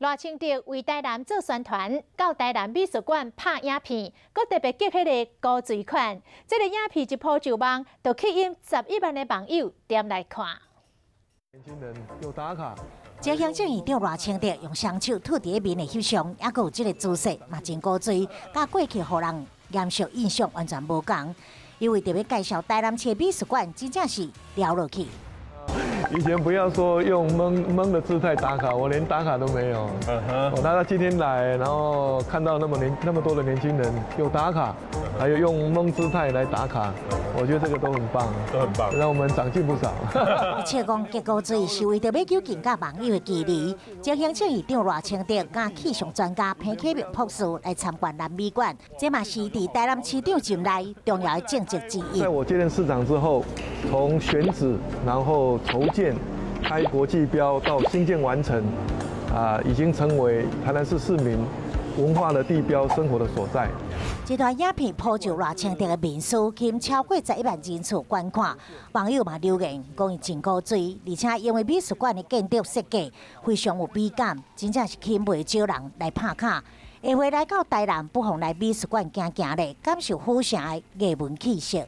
赖清德为台南做宣传，到台南美术馆拍影片，佮特别结迄个高水款。这个影片一鋪就网，就吸引11万的网友点来看。年轻人有打卡。这行政院长赖清德用双手吐伫面的翕相，还有这个姿势嘛真古锥，甲过去互人严肃印象完全无同。因为特别介绍台南市美术馆，真正是聊落去。 以前不要说用懵的姿态打卡，我连打卡都没有。他今天来，然后看到那么多的年轻人有打卡，还有用懵姿态来打卡，我觉得这个都很棒，都很棒，让我们长进不少。而且讲结果水是为着要求更加网友的支持，将行政院长赖清德甲气象专家潘启明博士来参观南美馆，这嘛是伫台南市长任内重要的政绩之一。在我接任市长之后，从选址，然后筹建。 开国际标到新建完成，已经成为台南市市民文化的地标、生活的所在。这段影片铺就赖清德的面书，吸引超过11万人次观看，网友嘛留言讲伊真古锥，而且因为美术馆的建筑设计非常有美感，真正是吸引袂少人来拍卡。下回来到台南，不妨来美术馆行行咧，感受府城的艺文气息。